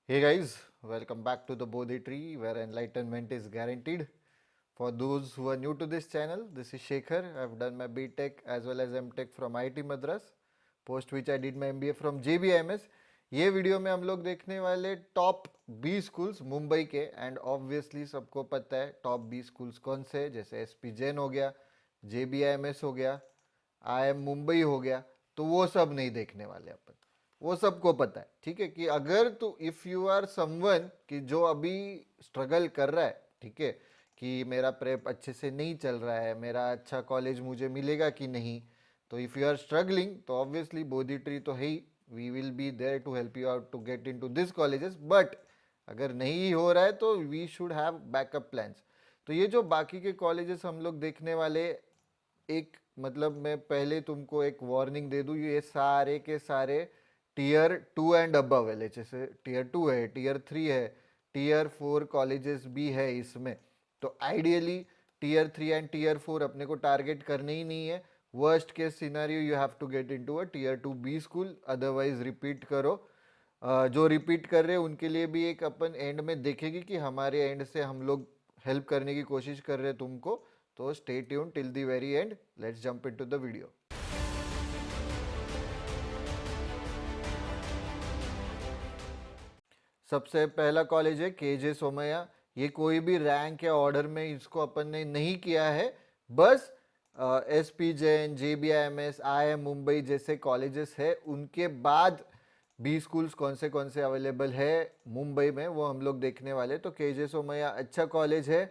Hey guys, welcome back to the Bodhi Tree where enlightenment is guaranteed. For those who are new to this channel, this is Shekhar. I've done my BTech as well as MTech from IIT Madras, post which I did my MBA from JBIMS. ये video में हम लोग देखने वाले top 20 schools Mumbai के and obviously सबको पता है टॉप 20 स्कूल्स कौन से, जैसे एसपी जैन हो गया, जेबीआईएमएस हो गया, आईएम मुंबई हो गया। तो वो सब नहीं देखने वाले अपन, वो सबको पता है। ठीक है कि अगर तो इफ यू आर समवन कि जो अभी स्ट्रगल कर रहा है, ठीक है कि मेरा प्रेप अच्छे से नहीं चल रहा है, मेरा अच्छा कॉलेज मुझे मिलेगा कि नहीं, तो इफ यू आर स्ट्रगलिंग तो ऑब्वियसली बोधी ट्री तो है ही, we will be there to help you out to get into this colleges. But अगर नहीं हो रहा है तो we should have backup plans. तो ये जो बाकी के कॉलेजेस हम लोग देखने वाले, एक मतलब मैं पहले तुमको एक वार्निंग दे दूं, ये सारे के सारे टीयर 2 एंड अबव है। जैसे टीयर 2 है, टीयर 3 है, टीयर 4 कॉलेजेस भी है इसमें। तो आइडियली टीयर 3 एंड टीयर 4 अपने को टारगेट करने ही नहीं है। Worst case scenario you have to get into a tier 2 B school, otherwise repeat करो। जो रिपीट कर रहे हैं उनके लिए भी एक अपन एंड में देखेगी कि हमारे एंड से हम लोग हेल्प करने की कोशिश कर रहे हैं तुमको। तो stay tune till the very and, let's jump into the video. सबसे पहला कॉलेज है केजे सोमैया। ये कोई भी रैंक या ऑर्डर में इसको अपन ने नहीं किया है, बस S P Jain, J B I M S, I M Mumbai जैसे कॉलेजेस है उनके बाद बी स्कूल्स कौन से अवेलेबल है मुंबई में वो हम लोग देखने वाले। तो केजे सोमैया अच्छा कॉलेज है।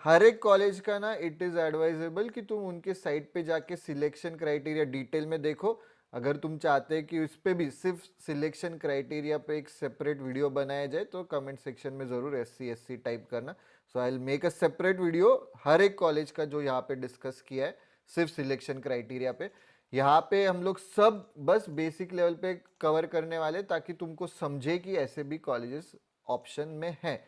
हर एक कॉलेज का ना इट इज़ एडवाइजेबल कि तुम उनके साइट पे जाके सिलेक्शन क्राइटेरिया डिटेल में देखो। अगर तुम चाहते हैं कि उस पर भी सिर्फ सिलेक्शन क्राइटेरिया पे एक सेपरेट वीडियो बनाया जाए तो कमेंट सेक्शन में ज़रूर SC SC टाइप करना। So I will make a separate video हर एक कॉलेज का जो यहाँ पे डिस्कस किया है सिर्फ सिलेक्शन क्राइटेरिया पे। यहाँ पे हम लोग सब बस बेसिक लेवल पे कवर करने वाले ताकि तुमको समझे कि ऐसे भी कॉलेजेस ऑप्शन में हैं।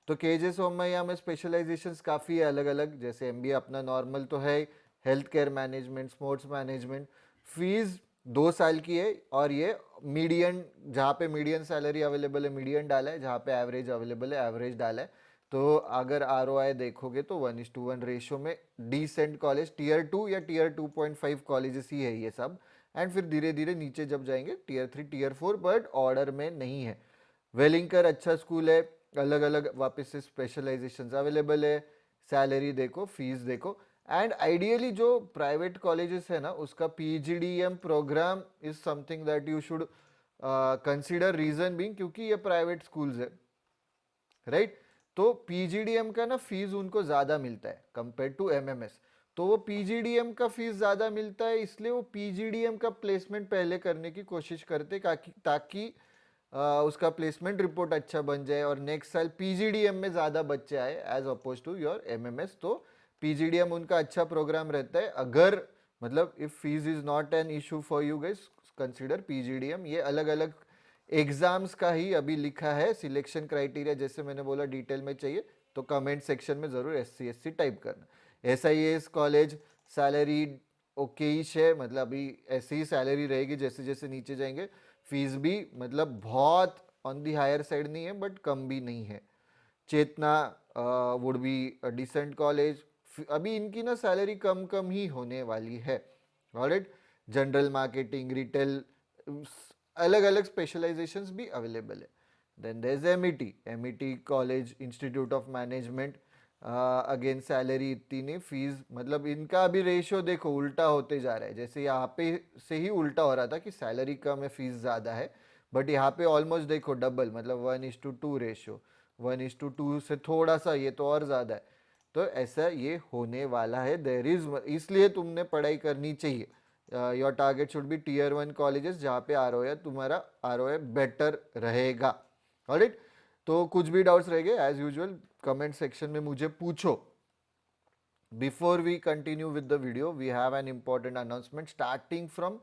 तो केजे सोमैया में स्पेशलाइजेशंस काफ़ी है अलग अलग, जैसे MBA अपना नॉर्मल तो है, health care management, sports management. Fees 2 साल की है और ये मीडियन, जहाँ पे मीडियन सैलरी अवेलेबल है मीडियन डाला है, जहाँ पे एवरेज अवेलेबल है एवरेज डाला है। तो अगर ROI देखोगे तो 1:1 रेशो में डिसेंट कॉलेज, टीयर 2 या टीयर 2.5 कॉलेजेस ही है ये सब। एंड फिर धीरे धीरे नीचे जब जाएंगे टीयर 3 टीयर 4, बट ऑर्डर में नहीं है। वेलिंगकर अच्छा स्कूल है, अलग अलग वापस से स्पेशलाइजेशंस अवेलेबल है। सैलरी देखो, फीस देखो। एंड आइडियली जो प्राइवेट कॉलेजेस है ना उसका PGDM programme is something that you should consider, reason being क्योंकि ये प्राइवेट स्कूल्स है, राइट। तो PGDM का ना फीस उनको ज़्यादा मिलता है कंपेयर टू MMS। तो वो PGDM का फीस ज़्यादा मिलता है इसलिए वो PGDM का प्लेसमेंट पहले करने की कोशिश करते ताकि उसका प्लेसमेंट रिपोर्ट अच्छा बन जाए और नेक्स्ट साल PGDM में ज़्यादा बच्चे आए as oppose to your MMS। तो PGDM उनका अच्छा प्रोग्राम रहता है। अगर मतलब if fees is not an issue for you guys, consider PGDM। ये अलग अलग एग्जाम्स का ही अभी लिखा है सिलेक्शन क्राइटेरिया, जैसे मैंने बोला डिटेल में चाहिए तो कमेंट सेक्शन में ज़रूर SC SC टाइप करना। SIS कॉलेज सैलरी ओके ही है, मतलब अभी ऐसी ही सैलरी रहेगी जैसे जैसे नीचे जाएंगे। फीस भी मतलब बहुत ऑन दी हायर साइड नहीं है बट कम भी नहीं है। चेतना वुड बी डिसेंट कॉलेज। अभी इनकी ना सैलरी कम कम ही होने वाली है। ऑलराइट, जनरल मार्केटिंग, रिटेल, अलग अलग स्पेशलाइजेशंस भी अवेलेबल है। Then there is MET college, institute of management. Again salary इतनी नहीं, फीस मतलब इनका अभी रेशियो देखो उल्टा होते जा रहा है। जैसे यहाँ पे से ही उल्टा हो रहा था कि सैलरी कम है फीस ज़्यादा है, बट यहाँ पे ऑलमोस्ट देखो डबल, मतलब 1:2 रेशियो, 1:2 से थोड़ा सा ये तो और ज़्यादा है। तो ऐसा ये होने वाला है, देर इज, इसलिए तुमने पढ़ाई करनी चाहिए। Your target should be tier 1 colleges जहाँ पे ROI तुम्हारा ROI बेटर रहेगा। ऑलराइट, तो कुछ भी डाउट्स रह गए एज यूजुअल कमेंट सेक्शन में मुझे पूछो। Before we continue with the video, we have an important announcement. Starting from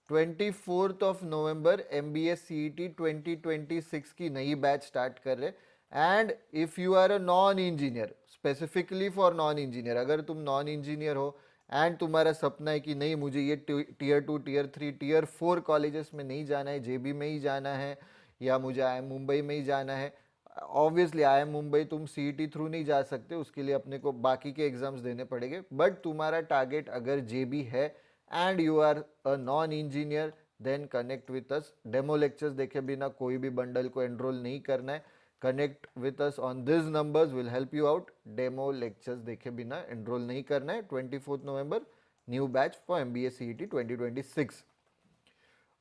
24th of November, MBA CET 2026 की नई बैच स्टार्ट कर रहे। And if you are a non engineer, specifically for non engineer, अगर तुम non engineer हो and तुम्हारा सपना है कि नहीं मुझे ये टीयर 2 टीयर 3 टीयर 4 कॉलेजेस में नहीं जाना है, JB में ही जाना है, या मुझे IIM मुंबई में ही जाना है, ऑब्वियसली IIM मुंबई तुम CET थ्रू नहीं जा सकते, उसके लिए अपने को बाकी के एग्जाम्स देने पड़ेंगे। बट तुम्हारा टारगेट अगर JB है and you are a non engineer, then connect with us. Demo lectures देखे बिना कोई भी बंडल को एनरोल नहीं करना है। Connect with us on this numbers, will help you out. Demo lectures देखे बिना एनरोल नहीं करना है। 24 November new batch for MBA CET 2026।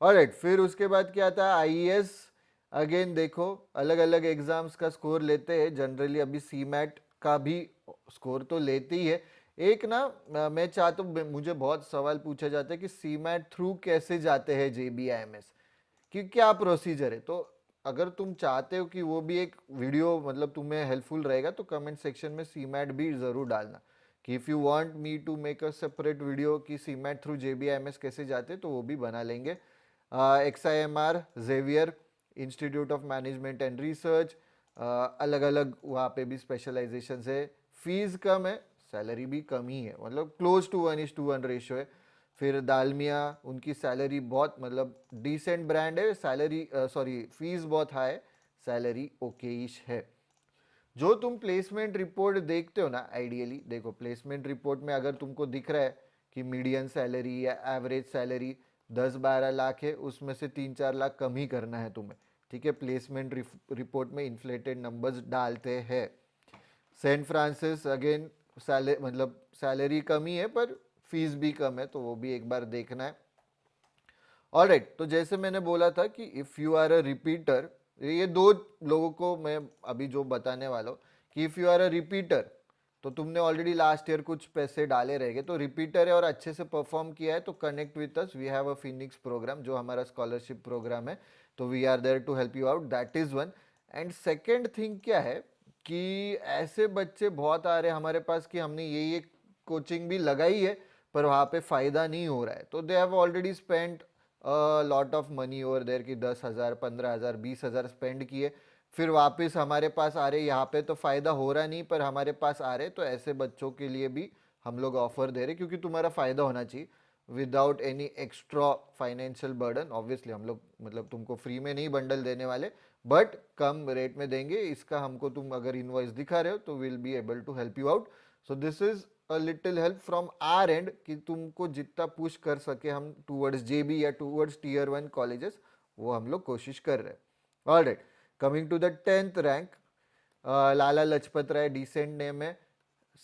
Alright, फिर उसके बाद क्या आता है, IES। अगेन देखो, अलग अलग एग्जाम्स का स्कोर लेते हैं जनरली। अभी CMAT का भी स्कोर तो लेते ही है। एक ना मैं चाहता हूँ, मुझे बहुत सवाल पूछा जाता है कि CMAT थ्रू कैसे जाते हैं JBIMS, कि क्या प्रोसीजर है। तो अगर तुम चाहते हो कि वो भी एक वीडियो मतलब तुम्हें हेल्पफुल रहेगा, तो कमेंट सेक्शन में CMAT भी जरूर डालना, कि if you want me to make a separate video कि CMAT थ्रू JBIMS कैसे जाते, तो वो भी बना लेंगे। XIMR Xavier institute of management and research, अलग अलग वहाँ पे भी स्पेशलाइजेशन है। फीस कम है, सैलरी भी कम ही है, मतलब क्लोज टू 1:1 रेशियो है। फिर दालमिया, उनकी सैलरी बहुत मतलब डिसेंट ब्रांड है, सैलरी सॉरी फीस बहुत हाई, सैलरी ओकेइश है। जो तुम प्लेसमेंट रिपोर्ट देखते हो ना, आइडियली देखो प्लेसमेंट रिपोर्ट में अगर तुमको दिख रहा है कि मीडियन सैलरी या एवरेज सैलरी 10-12 लाख है, उसमें से 3-4 लाख कम ही करना है तुम्हें, ठीक है। प्लेसमेंट रिपोर्ट में इन्फ्लेटेड नंबर्स डालते हैं। सेंट फ्रांसिस अगेन सैलरी मतलब सैलरी कम ही है पर फीस भी कम है, तो वो भी एक बार देखना है। ऑलराइट, तो जैसे मैंने बोला था कि if you are a repeater, ये दो लोगों को मैं अभी जो बताने वाला हूँ, कि if you are a repeater, तो तुमने ऑलरेडी लास्ट ईयर कुछ पैसे डाले रहेंगे, तो रिपीटर है और अच्छे से परफॉर्म किया है, तो connect with us. We have a Phoenix programme, जो हमारा स्कॉलरशिप प्रोग्राम है, तो we are there to help you out. That is one. And second thing क्या है कि ऐसे बच्चे बहुत आ रहे हैं हमारे पास कि हमने ये कोचिंग भी लगाई है, पर वहाँ पे फ़ायदा नहीं हो रहा है, तो they have already spend lot of money over there, की 10,000, 15,000, 20,000 स्पेंड किए, फिर वापस हमारे पास आ रहे, यहाँ पे तो फ़ायदा हो रहा नहीं पर हमारे पास आ रहे। तो ऐसे बच्चों के लिए भी हम लोग ऑफर दे रहे, क्योंकि तुम्हारा फ़ायदा होना चाहिए without any extra financial burden. Obviously हम लोग मतलब तुमको फ्री में नहीं बंडल देने वाले, बट कम रेट में देंगे। इसका हमको तुम अगर इनवॉइस दिखा रहे हो तो will be able to help you out. So this is a little help from our end, कि तुमको जितना पुश कर सके हम टूवर्ड्स JB या टूवर्ड्स Tier 1 कॉलेजेस, वो हम लोग कोशिश कर रहे हैं। Alright, coming to the 10th rank, Lala Lajpat Rai, decent name है,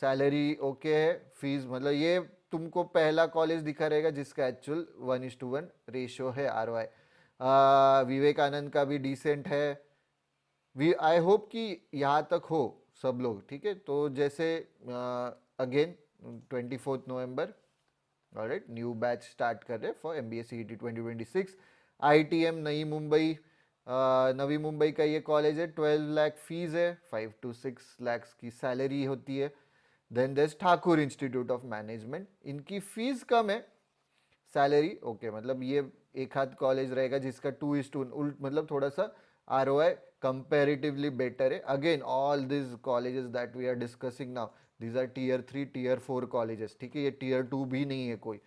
सैलरी ओके है, फीस मतलब ये तुमको पहला कॉलेज दिखा रहेगा जिसका एक्चुअल 1:1 रेशियो है ROI। विवेकानंद का भी डिसेंट है। वी आई होप कि यहाँ तक हो सब लोग, ठीक है। तो जैसे अगेन 24 नवंबर, ऑलराइट, न्यू बैच स्टार्ट कर रहे फॉर MBA CET 2026। ITM नई मुंबई, नवी मुंबई का ये कॉलेज है। 12 लाख फीस है, 5 to 6 लाख की सैलरी होती है। देन देस ठाकुर इंस्टीट्यूट ऑफ मैनेजमेंट, इनकी फीस कम है, सैलरी ओके। मतलब ये एक हाथ कॉलेज रहेगा जिसका 2:1 उल्ट, मतलब थोड़ा सा ROI कंपेरेटिवली बेटर है। Again all this colleges that we are discussing now, these are Tier 3 Tier 4 colleges, ठीक है। ये Tier 2 भी नहीं है कोई।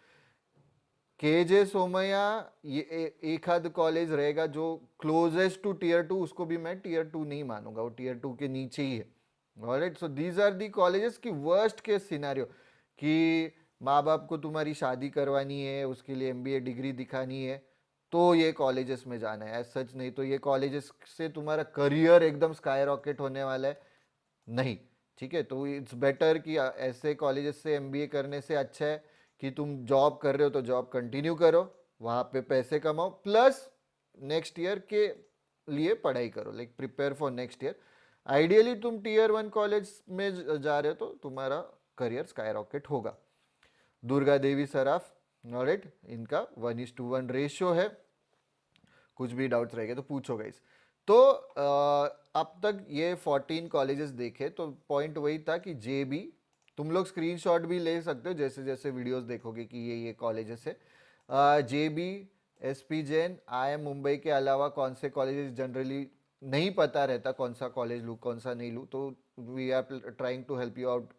KJ सोमैया, ये एक आध कॉलेज रहेगा जो क्लोजेस्ट टू Tier 2, उसको भी मैं Tier 2 नहीं मानूंगा, वो Tier 2 के नीचे ही है। Alright, so these are the colleges की वर्स्ट केस सिनेरियो, कि माँ बाप को तुम्हारी शादी करवानी है, उसके लिए MBA डिग्री दिखानी है, तो ये कॉलेजेस में जाना है। एज सच नहीं तो ये कॉलेजेस से तुम्हारा करियर एकदम स्काई रॉकेट होने वाला है नहीं, ठीक है। तो इट्स बेटर कि ऐसे कॉलेजेस से MBA करने से अच्छा है कि तुम जॉब कर रहे हो तो जॉब कंटिन्यू करो, वहाँ पे पैसे कमाओ, प्लस नेक्स्ट ईयर के लिए पढ़ाई करो, like prepare for next year. Ideally तुम Tier 1 कॉलेज में जा रहे हो तो तुम्हारा करियर स्काई रॉकेट होगा। दुर्गा देवी सराफ, ऑलराइट, इनका 1:1 रेशियो है। कुछ भी डाउट्स रहेंगे तो पूछो गाइस। तो अब तक ये 14 कॉलेजेस देखे, तो पॉइंट वही था कि JB, तुम लोग स्क्रीनशॉट भी ले सकते हो जैसे जैसे वीडियोस देखोगे कि ये कॉलेजेस है। JB, SP Jain, IIM Mumbai के अलावा कौन से कॉलेजेस जनरली नहीं पता रहता कौन सा कॉलेज लूँ कौन सा नहीं लूँ, तो we are trying to help you out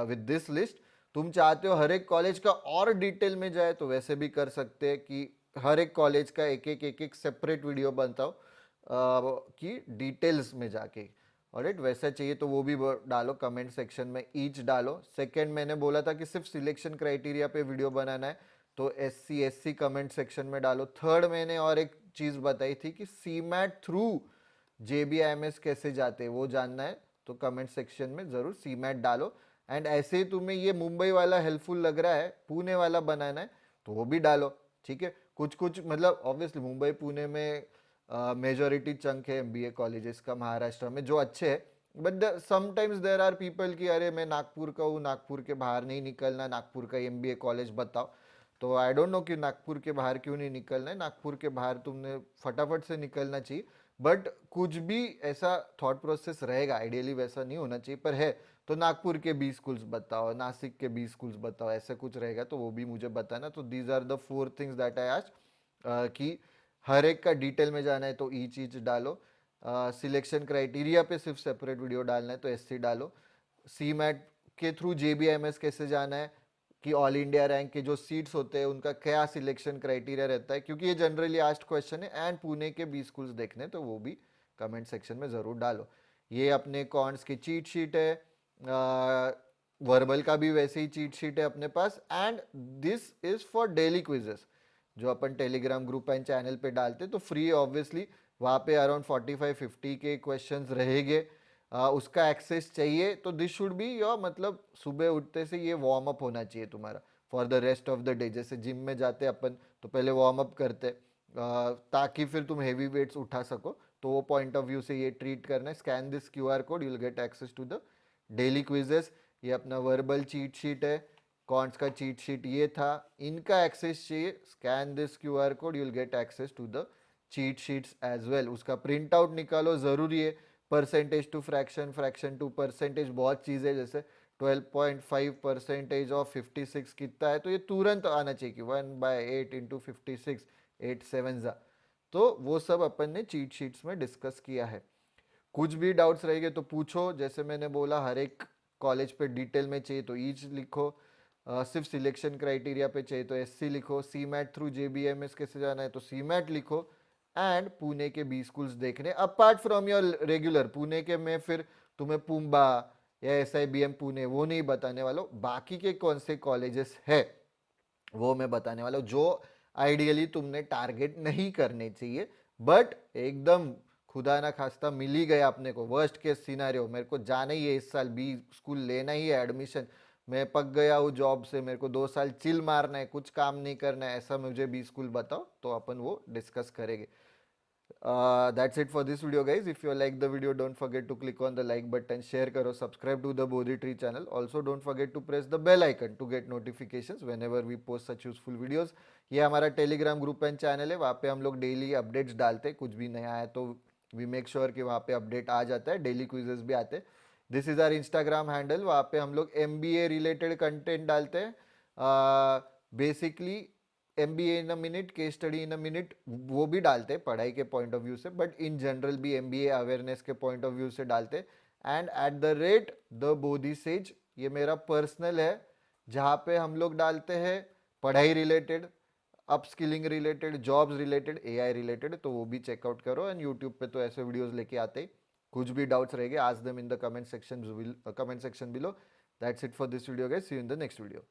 with this list. तुम चाहते हो हर एक कॉलेज का और डिटेल में जाए तो वैसे भी कर सकते हैं, कि हर एक कॉलेज का एक एक सेपरेट वीडियो बनता हो, की डिटेल्स में जाके। ऑलराइट, वैसा चाहिए तो वो भी डालो कमेंट सेक्शन में, ईच डालो। सेकंड, मैंने बोला था कि सिर्फ सिलेक्शन क्राइटेरिया पे वीडियो बनाना है, तो SC कमेंट सेक्शन में डालो। थर्ड, मैंने और एक चीज बताई थी कि सीमैट थ्रू JBIMS कैसे जाते हैं वो जानना है, तो कमेंट सेक्शन में जरूर सीमैट डालो। एंड ऐसे ही तुम्हें ये मुंबई वाला हेल्पफुल लग रहा है, पुणे वाला बनाना है, तो वो भी डालो। ठीक है, कुछ कुछ मतलब ऑब्वियसली मुंबई पुणे में मेजोरिटी चंक है MBA कॉलेजेस का महाराष्ट्र में जो अच्छे हैं, but sometimes there are people कि अरे मैं नागपुर का हूँ, नागपुर के बाहर नहीं निकलना, नागपुर का MBA कॉलेज बताओ। तो आई डोंट नो कि नागपुर के बाहर क्यों नहीं निकलना है, नागपुर के बाहर तुमने फटाफट से निकलना चाहिए। बट कुछ भी ऐसा थॉट प्रोसेस रहेगा, आइडियली वैसा नहीं होना चाहिए, पर है तो नागपुर के 20 स्कूल्स बताओ, नासिक के 20 स्कूल्स बताओ, ऐसा कुछ रहेगा तो वो भी मुझे बताना। तो these are the 4 things that I asked, कि हर एक का डिटेल में जाना है तो ईच ईच डालो। सिलेक्शन क्राइटेरिया पे सिर्फ सेपरेट वीडियो डालना है तो SC डालो। सीमैट के थ्रू JBIMS कैसे जाना है, कि ऑल इंडिया रैंक के जो सीट्स होते हैं उनका क्या सिलेक्शन क्राइटेरिया रहता है, क्योंकि ये जनरली आस्क्ड क्वेश्चन है। एंड पुणे के 20 स्कूल्स देखने तो वो भी कमेंट सेक्शन में ज़रूर डालो। ये अपने कॉन्स की चीट शीट है, वर्बल का भी वैसे ही चीट शीट है अपने पास। And this is for daily quizzes जो अपन टेलीग्राम ग्रुप एंड चैनल पे डालते, तो फ्री ऑब्वियसली वहाँ पे अराउंड 45-50 के क्वेश्चंस रहेंगे। उसका एक्सेस चाहिए तो दिस शुड बी योर, मतलब सुबह उठते से ये वार्म अप होना चाहिए तुम्हारा for the rest of the day. जैसे जिम में जाते अपन तो पहले वार्म अप करते, ताकि फिर तुम हेवी वेट्स उठा सको, तो वो पॉइंट ऑफ व्यू से ये ट्रीट करना है। Scan this QR code, you will get access to the daily quizzes. ये अपना वर्बल चीट शीट है, कॉन्ट्स का चीट शीट ये था, इनका एक्सेस चाहिए, scan this QR code, you will get access to the cheat sheets as well. उसका print out निकालो, ज़रूरी है। Percentage to fraction, fraction to percentage, बहुत चीज़ें जैसे 12.5% ऑफ 56 कितना है, तो ये तुरंत आना चाहिए कि 1/8 इंटू 56, 8 7 जा। तो वो सब अपन ने चीट शीट्स में डिस्कस किया है। कुछ भी डाउट्स रहेंगे तो पूछो। जैसे मैंने बोला हर एक कॉलेज पे डिटेल में चाहिए तो ईच लिखो, सिर्फ सिलेक्शन क्राइटेरिया पे चाहिए तो SC लिखो, सीमैट थ्रू JBIMS कैसे जाना है तो सीमैट लिखो। एंड पुणे के 20 स्कूल्स देखने apart from your regular. Pune के में फिर तुम्हें पुम्बा या SIBM पुणे वो नहीं बताने वाला हूँ, बाकी के कौन से कॉलेजेस है वो मैं बताने वाला हूँ जो आइडियली तुमने टारगेट नहीं करने चाहिए। बट एकदम खुदा ना खास्ता मिल ही गया अपने को, वर्स्ट केस सिनारियो, मेरे को जाना ही है इस साल, B स्कूल लेना ही है एडमिशन, मैं पक गया हूँ जॉब से, मेरे को 2 साल चिल मारना है, कुछ काम नहीं करना है, ऐसा मुझे B स्कूल बताओ तो अपन वो डिस्कस करेंगे। That's it for this video, guys. If you like the video, don't forget to click on the like button, share karo, subscribe to the Bodhi Tree channel. Also, don't forget to press the bell icon to get notifications whenever we post such useful videos. ये हमारा Telegram group and channel है, वहाँ पे हम लोग daily updates डालते हैं, कुछ भी नया है तो वी मेक श्योर कि वहाँ पे अपडेट आ जाता है, डेली क्विजेस भी आते हैं। This is our Instagram handle, वहाँ पे हम लोग MBA रिलेटेड कंटेंट डालते हैं। Basically MBA in a minute, case study in a minute वो भी डालते हैं पढ़ाई के पॉइंट ऑफ व्यू से, बट इन जनरल भी MBA अवेयरनेस के पॉइंट ऑफ व्यू से डालते हैं। And at the rate the Bodhi sage, ये मेरा पर्सनल है, जहाँ पे हम लोग डालते हैं पढ़ाई related, upskilling related, jobs related, AI related, तो वो भी चेकआउट करो। एंड यूट्यूब पे तो ऐसे वीडियोस लेके आते ही, कुछ भी डाउट्स रहेंगे ask them in the comment section below. That's it for this video guys, see you in the next video.